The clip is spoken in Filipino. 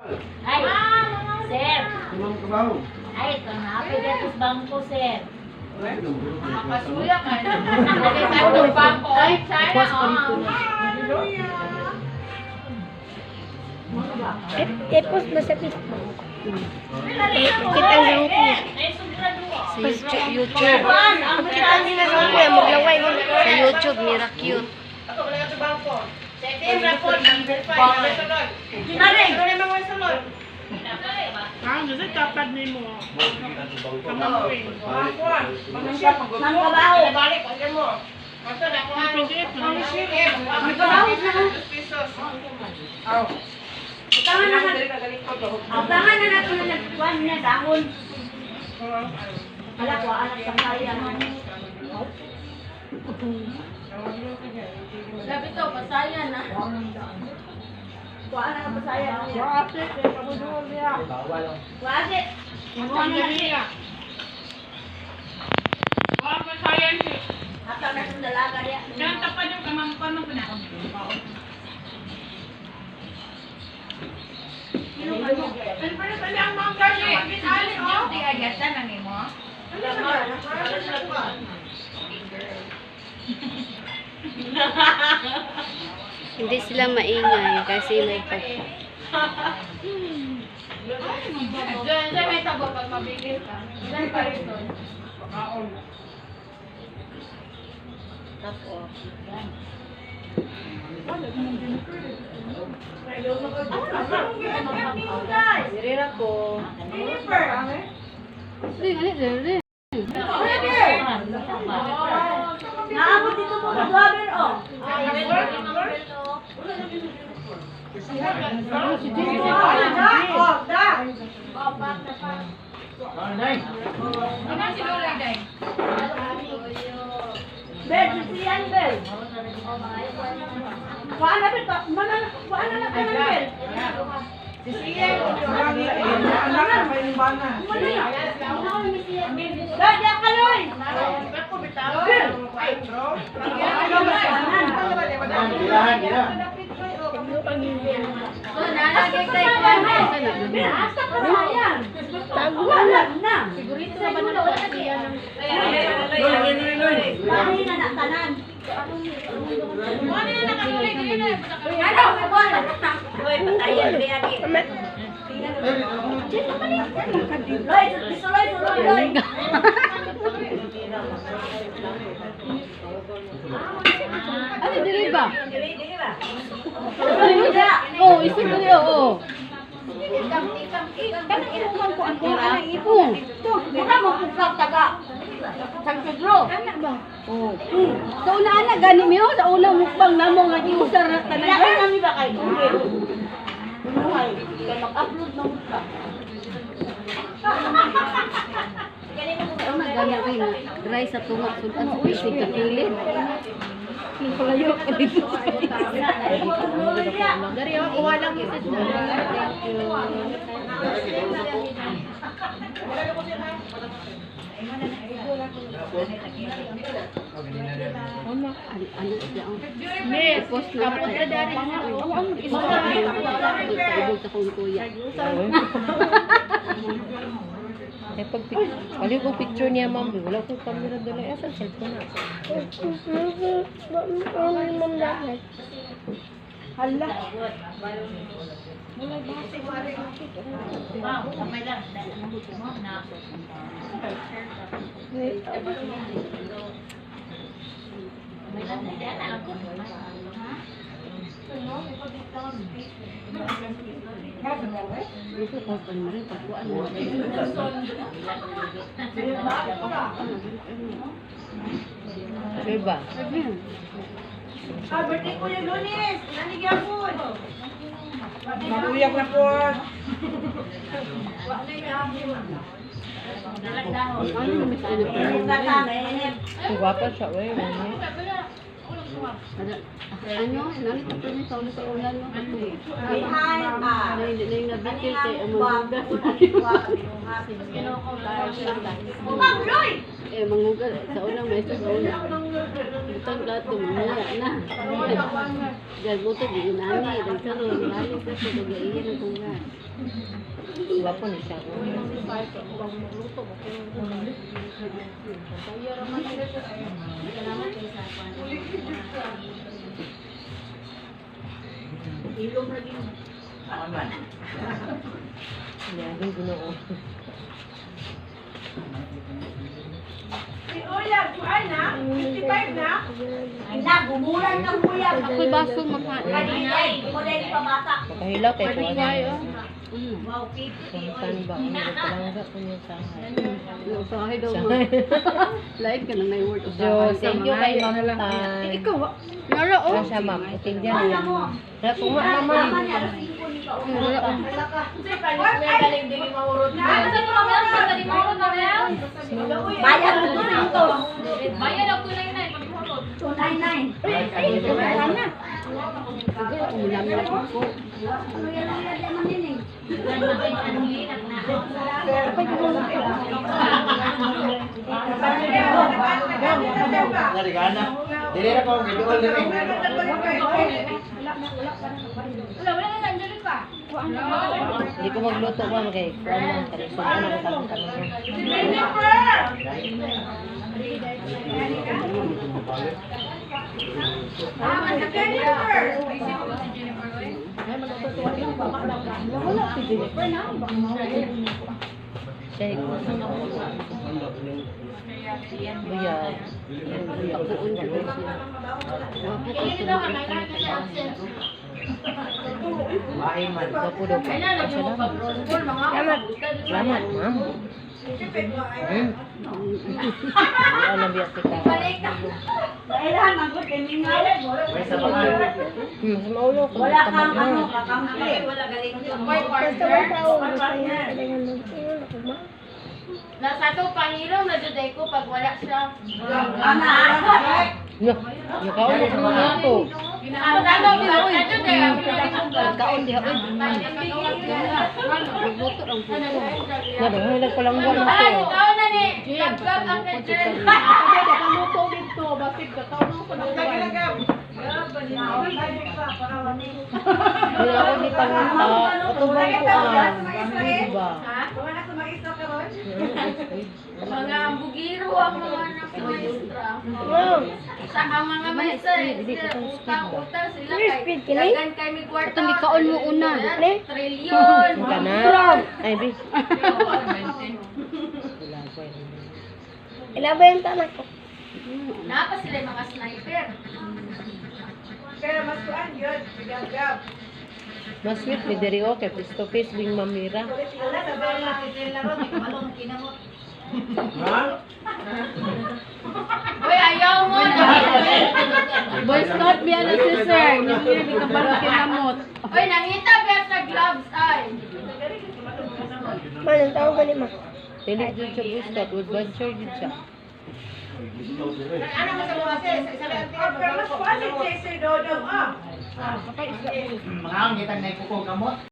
Ay, sir. Limang kabaw. Ay, kanapin dito sa bangko, sir. Makasuya ka na. Lagi tayo ng bangko. Ay, sana. I-post mo sa Facebook. Kita ang gawin ko. Sa YouTube. Kita nila sa ko. Maglaway mo. Sa YouTube, Mira Cute. Ako, wala ka sa bangko. Team report, number 5. Sunod. Ginari, doon naman mo sunod. Kasi tapad ni mo. Kamangping. Mangkabaho. Balik, pagyan mo. Mato na ako ano. Mangkabaho. Pesos. Aw. Tangan na nato na nagkuhan niya dahon. Ala ko, anak sa kaya. Sabi to, pasayan na. Kuha na ang pasaya. Wasit, Budol niya. Wasi. Kuha niya. Kuha pa sayan niya. Hata na sa dalaga niya. Kaya tapad yung kamangpan mo na. Pero pala ang mangga niya. Ginali, oh. Hindi agatan ang imo. Hindi sila maingay kasi may pag... Diyan may tabo pag mabigil ka. Diyan pa rin doon. Tapos. Nirira ko. Naabot dito mo sa driver, oh. Ano si Lola, Day? Bel, sisiyan, Bel. Kuha na, Bel. Kuha na lang ka ng Bel. Sisiyan. Gaya ka, Loy. Ako bitaw. So, nalagay tayo pa na. Asa ka sayang. Tagulan na. Sigurito na ba na siya ng... Bahay na natanan. Ano na nakatuloy kayo na? Ano? Loy, patayan. Loy, isuloy, Loy. Ano, dili ba? Dili ba? Oo, isa ba niya, oo. Kanang inuman ko ang anang ipon. Mura mo kung taga San Pedro. Kana ba? Oo. Sa una na, gani mo, sa unang mukbang na mo nga iusar na Kailangan talaga. namin ba kayo? Buhay. Kaya mag-upload na mo ka. Ano na gani rin, dry sa tunga, sultan sa pisig, kakilid. Palayo ka dito sa Dari ako, kuha lang isa Ano siya? Miss, Post na kapot na dari. Ang isa sa sa kong kuya. Eh pag pali ko picture niya ma'am, wala ko camera dala sa cellphone na. Hala. Kamay lang. Ito pa pa rin pagkuan mo. Diba? Birthday ko yung Lunes. Nanigyan po. Mabuyak na po. Ano naman sa ano? Ang gwapa siya, wey. Ano? Nanit ito niya sa ulo sa ulan mo. Behind us. Hindi na bitil kay amunugan. Umagloy! Eh, mangugal. Sa ulang may sa ulang. Butang lahat tumula na. Diyan mo ito, di nani. Nagkaroon. Lali ka sa nag-iiyan ng kungan. Wapo ni siya. Lagi ginoo. Si Uyab, kuan na? 55 na? Ako'y baso makain. Makahilaw kay ko ano. Puntan ba? Ano ba palangga ko niya sa Usahay daw mo. Like ka na may word. So, thank you kay Ma'am Tan. Ikaw, nara oh. Siya ma'am, itindihan niya. Kaya kung nga ma'am. Bayad ako na yun. Sige, umilam na ako. Narigana. Dili na ko gidol diri. Hindi ko magluto ba kay kuan man kay sunan na tanong tanong. Wala si Jennifer na. Siya ko. Buyag. Pagkuon ko siya. Mahin man. Wapo daw. Salamat, ma'am. Alam biya kita. May sa mga. Sa maulo ko. Wala kang ano, Nasa to pangilom na juday ko pag wala siya. Nakaon ko muna ako. Kaon diha oy. Nagluto lang po. Nadaghay lang palang wala Ay, ko. ikaw na ni. Gab-gab ang kitchen. Nakaluto dito, basig ka taon ko na. Hindi ako di pangita. Katubang ko ang. Diba? Mga bugiro ang mga anak sa maestra. Sa ang mga maestra, utang-utang sila kay dagan kay mi kwarta. Ito, kaon mo una. Trilyon. Ka na? Ay, bi. Ilaba yung tanak ko. Napa sila yung mga sniper. Pero mas kuan yun, gab-gab. Mas sweet ni diri okay, face to face bing mamira. Ha? Uy, ayaw mo. Boy Scout, biya na si sir. Hindi ka ba kinamot? Uy, nangita ba sa gloves ay? Man, ang tawag ka ni Ma. Dili jud siya buskat, would venture jud siya. Ano mo sa mga sis? Pero mas kuan si Chase Dodong, ah. Mga ang gitang na ikukong kamot.